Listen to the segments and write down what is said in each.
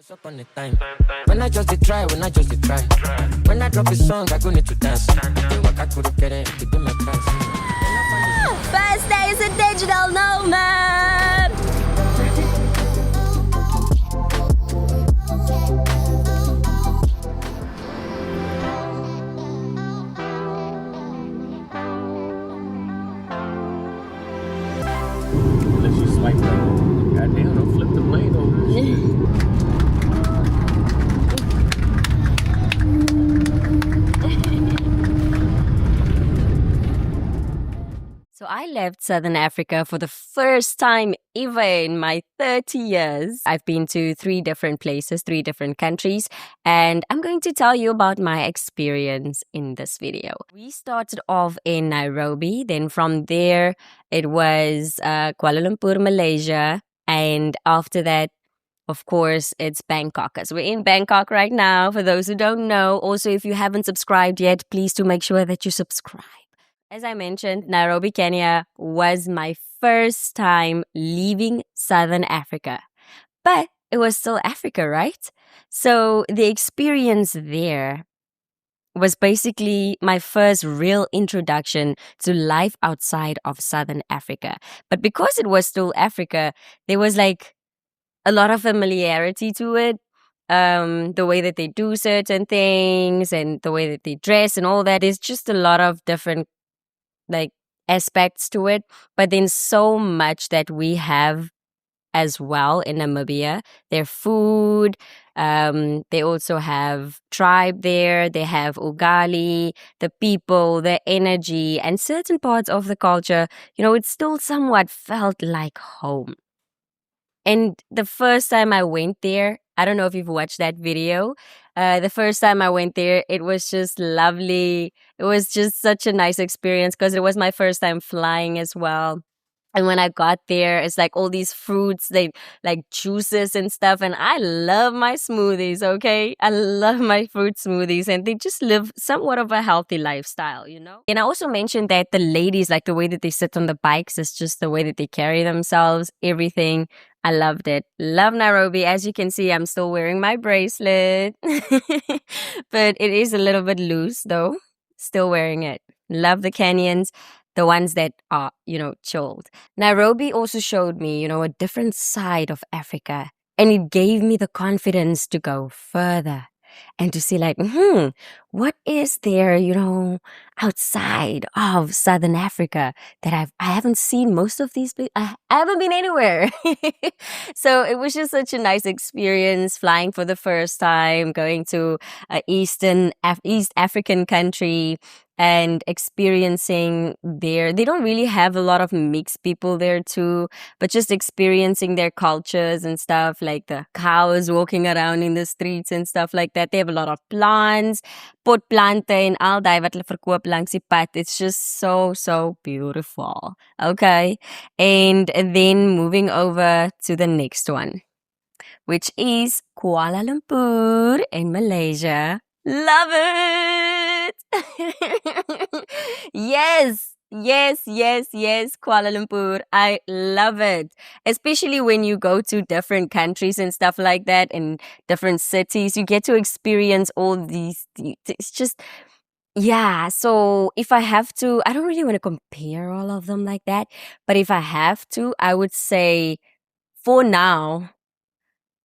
Up on the time. When I just try, when I just try. When I drop a song, I go need to dance. I could get it, to do my class. First day as a digital nomad. Unless you swipe right. Goddamn, don't flip the blade over this shit. So I left Southern Africa for the first time ever in my 30 years. I've been to 3 different places, 3 different countries, and I'm going to tell you about my experience in this video. We started off in Nairobi, then from there it was Kuala Lumpur, Malaysia, and after that, of course, it's Bangkok, as we're in Bangkok right now. For those who don't know, also if you haven't subscribed yet, please do make sure that you subscribe. As I mentioned, Nairobi, Kenya was my first time leaving Southern Africa. But it was still Africa, right? So the experience there was basically my first real introduction to life outside of Southern Africa. But because it was still Africa, there was like a lot of familiarity to it. The way that they do certain things and the way that they dress and all that is just a lot of different like aspects to it, but then so much that we have as well in Namibia. Their food, they also have tribe there, they have ugali, the people, the energy, and certain parts of the culture, it still somewhat felt like home. And the first time I went there, I don't know if you've watched that video. The first time I went there, it was just lovely. It was just such a nice experience because it was my first time flying as well. And when I got there, it's like all these fruits, they like juices and stuff. And I love my smoothies, okay? I love my fruit smoothies. And they just live somewhat of a healthy lifestyle, And I also mentioned that the ladies, like the way that they sit on the bikes, is just the way that they carry themselves, everything. I loved it. Love Nairobi. As you can see, I'm still wearing my bracelet. But it is a little bit loose though. Still wearing it. Love the Kenyans. The ones that are, chilled. Nairobi also showed me, a different side of Africa. And it gave me the confidence to go further and to see like, what is there, outside of Southern Africa that I haven't seen most of these places. I haven't been anywhere. So it was just such a nice experience flying for the first time, going to East African country and experiencing there. They don't really have a lot of mixed people there too, but just experiencing their cultures and stuff, like the cows walking around in the streets and stuff like that. They have a lot of plants, potplante en al die wat hulle verkoop langs die pad. It's just so beautiful. Okay. And then moving over to the next one, which is Kuala Lumpur in Malaysia. Love it! Yes, Kuala Lumpur. I love it. Especially when you go to different countries and stuff like that, and different cities, you get to experience all these. It's just, yeah. So if I have to, I don't really want to compare all of them like that, but if I have to, I would say for now,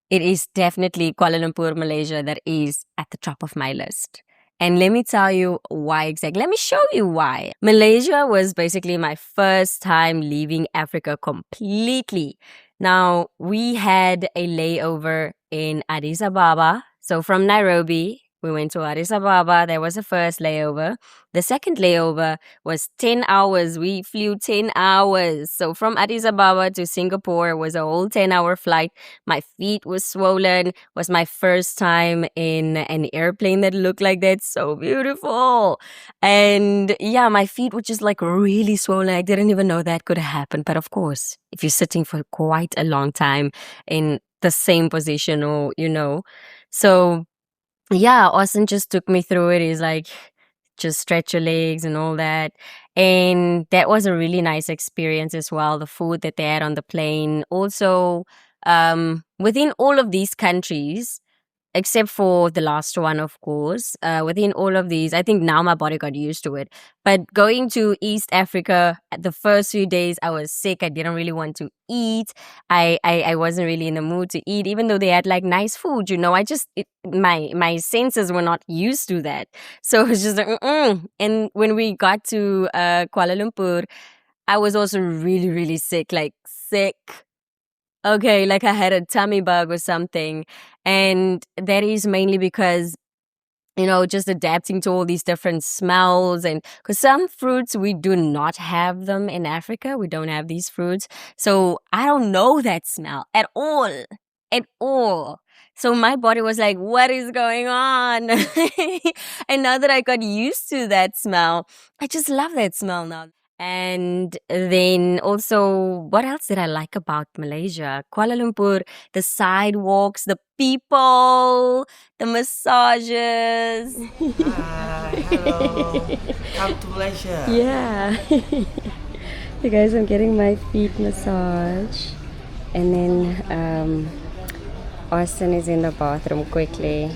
it is definitely Kuala Lumpur, Malaysia that is at the top of my list. And let me tell you why exactly. Let me show you why. Malaysia was basically my first time leaving Africa completely. Now, we had a layover in Addis Ababa. So from Nairobi, we went to Addis Ababa. That was the first layover. The second layover was 10 hours. We flew 10 hours. So from Addis Ababa to Singapore was a whole 10-hour flight. My feet was swollen. It was my first time in an airplane that looked like that. So beautiful. And yeah, my feet were just like really swollen. I didn't even know that could happen. But of course, if you're sitting for quite a long time in the same position or, So yeah, Austin just took me through it. He's like, just stretch your legs and all that. And that was a really nice experience as well. The food that they had on the plane. Also, within all of these countries, except for the last one, of course. Within all of these, I think now my body got used to it. But going to East Africa, the first few days, I was sick. I didn't really want to eat. I wasn't really in the mood to eat, even though they had like nice food. My senses were not used to that. So it was just like, mm-mm. And when we got to Kuala Lumpur, I was also really, really sick, like sick. Okay, like I had a tummy bug or something. And that is mainly because, just adapting to all these different smells. And because some fruits, we do not have them in Africa. We don't have these fruits. So I don't know that smell at all. At all. So my body was like, what is going on? And now that I got used to that smell, I just love that smell now. And then also, what else did I like about Malaysia? Kuala Lumpur, the sidewalks, the people, the massages. Hi, hello. Come to Malaysia. Yeah. You guys, I'm getting my feet massage. And then Austin is in the bathroom quickly.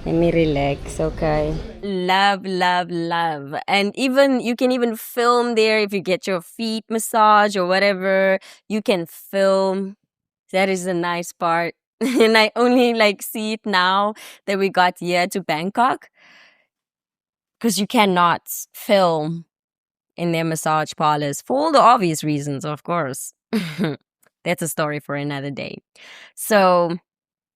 Let me relax, okay? Love, love, love. And you can even film there if you get your feet massage or whatever. You can film. That is the nice part. And I only see it now that we got here to Bangkok. Because you cannot film in their massage parlors for all the obvious reasons, of course. That's a story for another day. So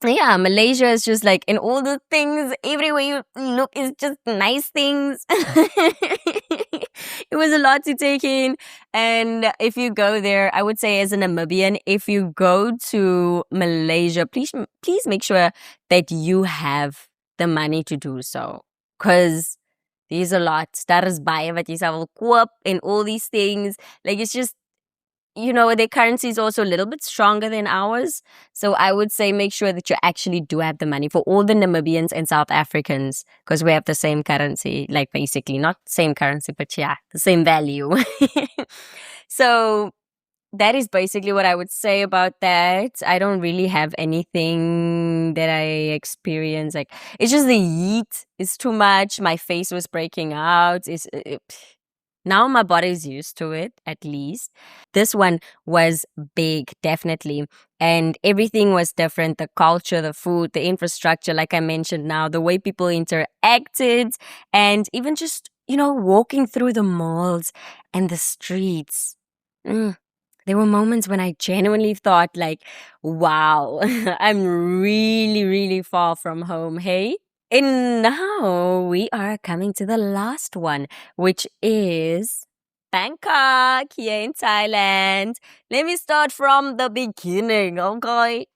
yeah, Malaysia is just in all the things, everywhere you look is just nice things. It was a lot to take in. And if you go there, I would say as a Namibian, if you go to Malaysia, please make sure that you have the money to do so. Because there's a lot. Daar is baie wat jy sal wil koop and all these things. It's just, their currency is also a little bit stronger than ours. So I would say make sure that you actually do have the money for all the Namibians and South Africans, because we have the same currency, basically not same currency, but yeah, the same value. So that is basically what I would say about that. I don't really have anything that I experience. It's just the heat is too much. My face was breaking out. Now my body is used to it, at least. This one was big, definitely. And everything was different. The culture, the food, the infrastructure, like I mentioned now, the way people interacted, and even just, walking through the malls and the streets. There were moments when I genuinely thought wow, I'm really, really far from home, hey? And now we are coming to the last one, which is Bangkok here in Thailand. Let me start from the beginning, okay?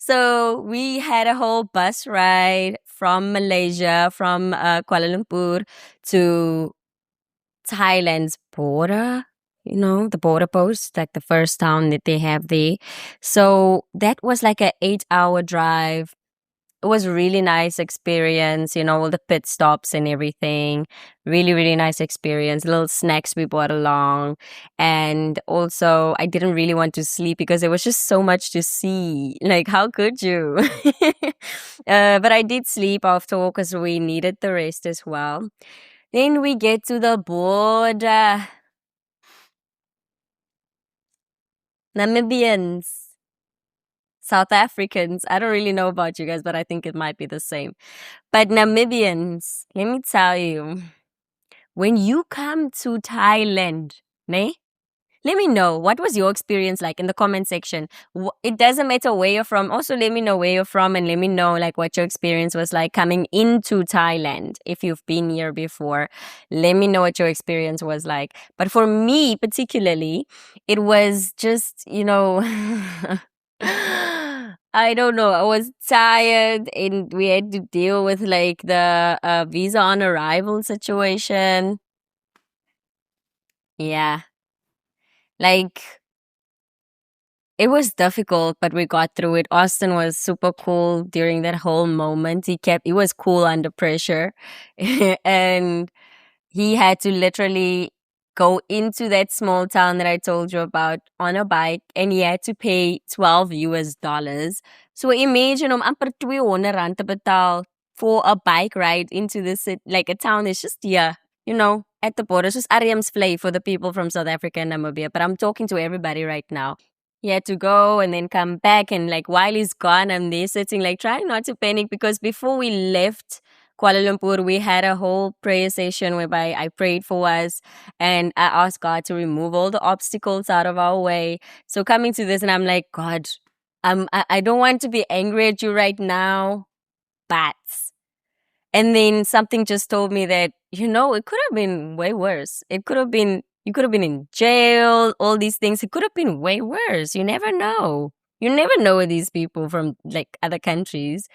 So we had a whole bus ride from Malaysia, from Kuala Lumpur to Thailand's border. The border post, the first town that they have there. So that was an 8-hour drive. It was a really nice experience, all the pit stops and everything. Really, really nice experience. Little snacks we brought along. And also, I didn't really want to sleep because there was just so much to see. How could you? But I did sleep after all because we needed the rest as well. Then we get to the border. Namibians, South Africans. I don't really know about you guys, but I think it might be the same. But Namibians, let me tell you, when you come to Thailand, let me know, what was your experience like in the comment section? It doesn't matter where you're from. Also, let me know where you're from and let me know what your experience was like coming into Thailand. If you've been here before, let me know what your experience was like. But for me particularly, it was just, I don't know. I was tired and we had to deal with the visa on arrival situation. Yeah. It was difficult, but we got through it. Austin was super cool during that whole moment. He was cool under pressure. And he had to literally go into that small town that I told you about on a bike, and he had to pay $12. So imagine amper 200 rand te betaal for a bike ride into this like a town that's just here, at the border. It's just Ariam's Vlei for the people from South Africa and Namibia. But I'm talking to everybody right now. He had to go and then come back, and like while he's gone, I'm there sitting like trying not to panic, because before we left Kuala Lumpur, we had a whole prayer session whereby I prayed for us and I asked God to remove all the obstacles out of our way. So coming to this, and I'm like, God, I don't want to be angry at you right now, but. And then something just told me that, it could have been way worse. You could have been in jail, all these things. It could have been way worse. You never know. You never know with these people from like other countries.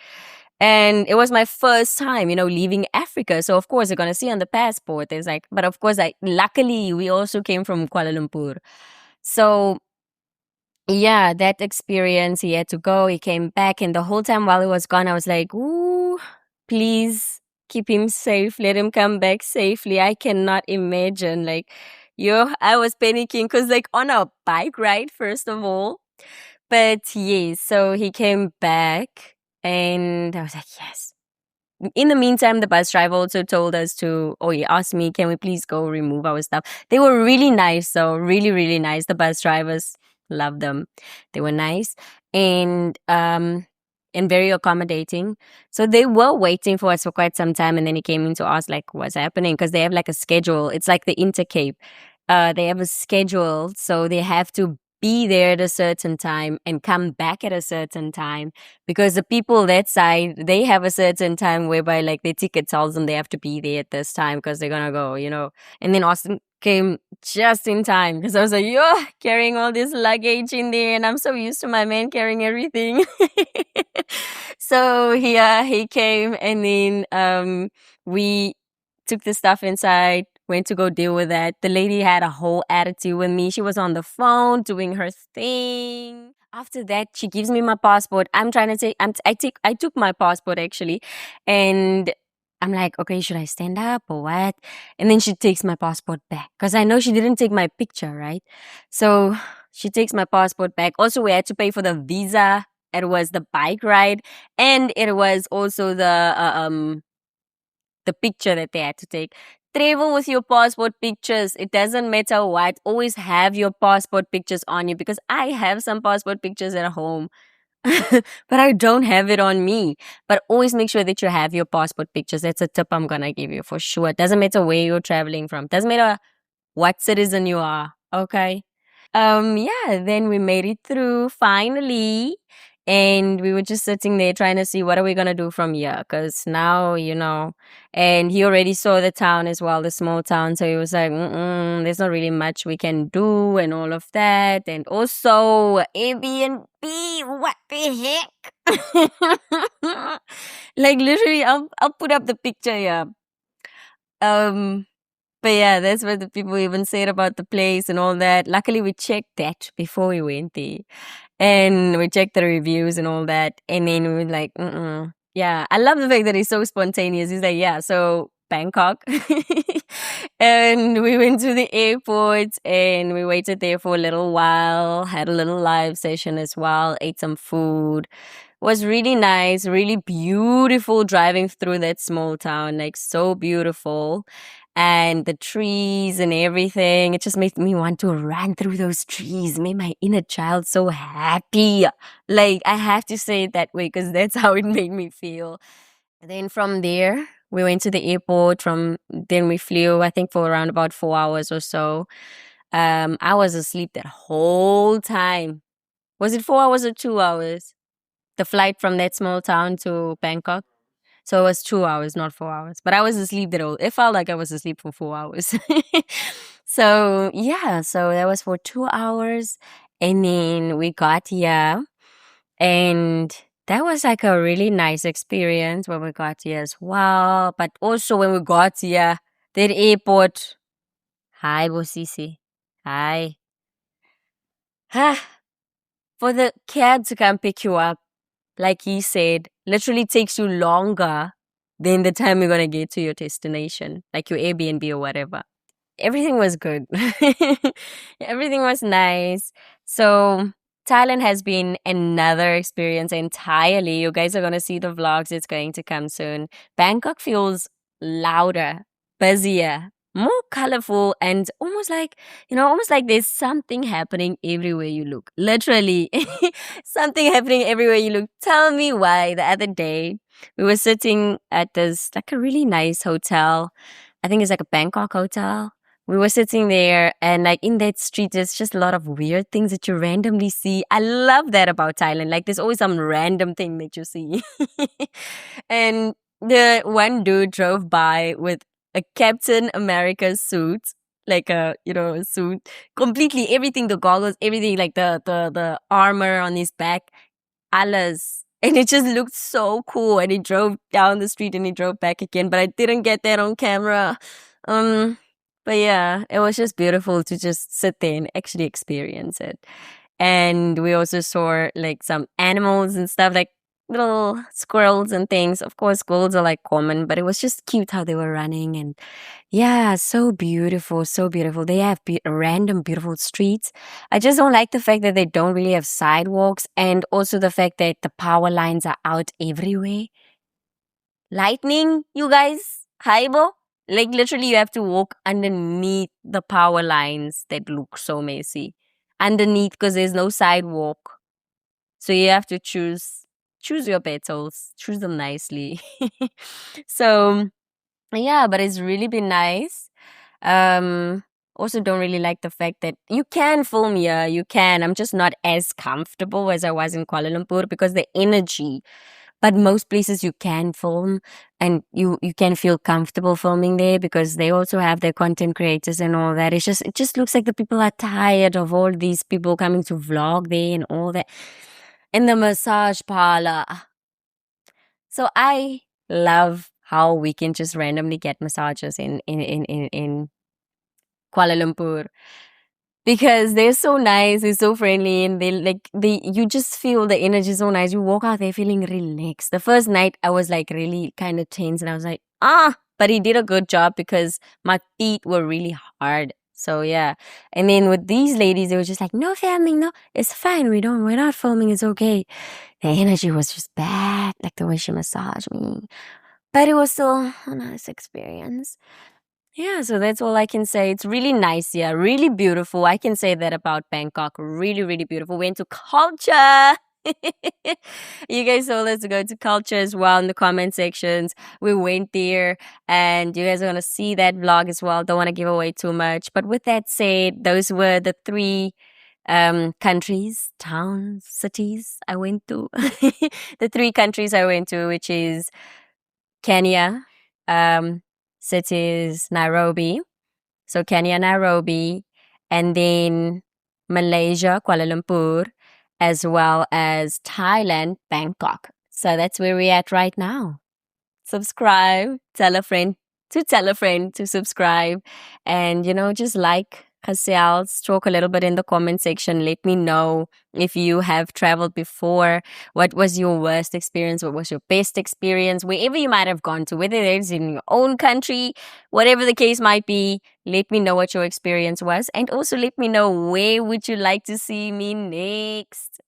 And it was my first time, leaving Africa. So of course they're gonna see on the passport. There's like, but of course, luckily we also came from Kuala Lumpur. So yeah, that experience, he had to go, he came back, and the whole time while he was gone, I was like, ooh, please keep him safe. Let him come back safely. I cannot imagine. Like, I was panicking because, like, on a bike ride, first of all. But yes, so he came back and I was like, yes. In the meantime, the bus driver also told us he asked me, can we please go remove our stuff? They were really nice, though. Really, really nice. The bus drivers, love them. They were nice and very accommodating. So they were waiting for us for quite some time, and then he came in to ask like what's happening, because they have like a schedule. It's like the Intercape. They have a schedule, so they have to be there at a certain time and come back at a certain time, because the people that side, they have a certain time whereby like their ticket tells them they have to be there at this time because they're gonna go, And then Austin came just in time, because I was like, carrying all this luggage in there, and I'm so used to my man carrying everything. So he came, and then we took the stuff inside, went to go deal with that. The lady had a whole attitude with me. She was on the phone doing her thing. After that, she gives me my passport. I'm trying to say, I took my passport actually, and I'm like, okay, should I stand up or what? And then she takes my passport back, because I know she didn't take my picture, right? So she takes my passport back. Also, we had to pay for the visa. It was the bike ride, and it was also the picture that they had to take. Travel with your passport pictures. It doesn't matter what. Always have your passport pictures on you, because I have some passport pictures at home. But I don't have it on me. But always make sure that you have your passport pictures. That's a tip I'm gonna give you for sure. It doesn't matter where you're traveling from. Doesn't matter what citizen you are. Okay. Then we made it through finally. And we were just sitting there trying to see what are we gonna do from here, because now, and he already saw the town as well, the small town. So he was like, there's not really much we can do and all of that. And also Airbnb, what the heck? Like literally, I'll put up the picture here. But yeah, that's what the people even said about the place and all that. Luckily, we checked that before we went there. And we checked the reviews and all that. And then we were like, yeah. I love the fact that he's so spontaneous. He's like, yeah, so Bangkok. And we went to the airport and we waited there for a little while, had a little live session as well, ate some food. Was really nice, really beautiful driving through that small town, like so beautiful. And the trees and everything, it just made me want to run through those trees, made my inner child so happy. Like, I have to say it that way because that's how it made me feel. Then from there, we went to the airport. Then we flew, I think, for around about 4 hours or so. I was asleep that whole time. Was it 4 hours or 2 hours? The flight from that small town to Bangkok. So it was 2 hours, not 4 hours. But I was asleep that whole. It felt like I was asleep for 4 hours. So yeah, so that was for 2 hours. And then we got here. And that was like a really nice experience when we got here as well. But also when we got here, that airport. Hi, Bosisi. Hi. For the cab to come pick you up, like he said, literally takes you longer than the time you're going to get to your destination, like your Airbnb or whatever. everything was good. Everything was nice. So Thailand has been another experience entirely. You guys are going to see the vlogs. It's going to come soon. Bangkok feels louder, busier, more colorful, and almost like there's something happening everywhere you look. Literally, something happening everywhere you look. Tell me why. The other day, we were sitting at this, like a really nice hotel. I think it's like a Bangkok hotel. We were sitting there, and like in that street, there's just a lot of weird things that you randomly see. I love that about Thailand. Like, there's always some random thing that you see. And the one dude drove by with a Captain America suit, like a suit, completely everything, the goggles, everything, like the armor on his back, alles. And it just looked so cool. And he drove down the street and he drove back again, but I didn't get that on camera. But yeah, it was just beautiful to just sit there and actually experience it. And we also saw like some animals and stuff, like little squirrels and things. Of course, squirrels are like common, but it was just cute how they were running. And yeah, so beautiful, so beautiful. They have random beautiful streets. I just don't like the fact that they don't really have sidewalks, and also the fact that the power lines are out everywhere. Lightning, you guys, Haibo. Like literally you have to walk underneath the power lines that look so messy. Underneath, because there's no sidewalk. So you have to choose your battles, choose them nicely. So yeah, but it's really been nice. Also don't really like the fact that you can film here, you can. I'm just not as comfortable as I was in Kuala Lumpur because the energy. But most places you can film and you can feel comfortable filming there because they also have their content creators and all that. It just looks like the people are tired of all these people coming to vlog there and all that. And the massage parlor. So I love how we can just randomly get massages in Kuala Lumpur. Because they're so nice, they're so friendly, and you just feel the energy so nice. You walk out there feeling relaxed. The first night I was like really kind of tense and I was like, but he did a good job because my feet were really hard. So yeah. And then with these ladies, they were just like, no filming, no, it's fine. We're not filming, it's okay. The energy was just bad, like the way she massaged me. But it was still a nice experience. Yeah, so that's all I can say. It's really nice here, really beautiful. I can say that about Bangkok. Really, really beautiful. Went to culture. You guys told us to go to culture as well in the comment sections. We went there and you guys are going to see that vlog as well. Don't want to give away too much. But with that said, those were the 3 countries, towns, cities I went to. The 3 countries I went to, which is Kenya, cities Nairobi. So Kenya, Nairobi, and then Malaysia, Kuala Lumpur, as well as Thailand, Bangkok. So that's where we're at right now. Subscribe, tell a friend to subscribe, and just like ourselves, talk a little bit in the comment section. Let me know if you have traveled before. What was your worst experience? What was your best experience? Wherever you might have gone to, whether it's in your own country, whatever the case might be, let me know what your experience was. And also let me know where would you like to see me next.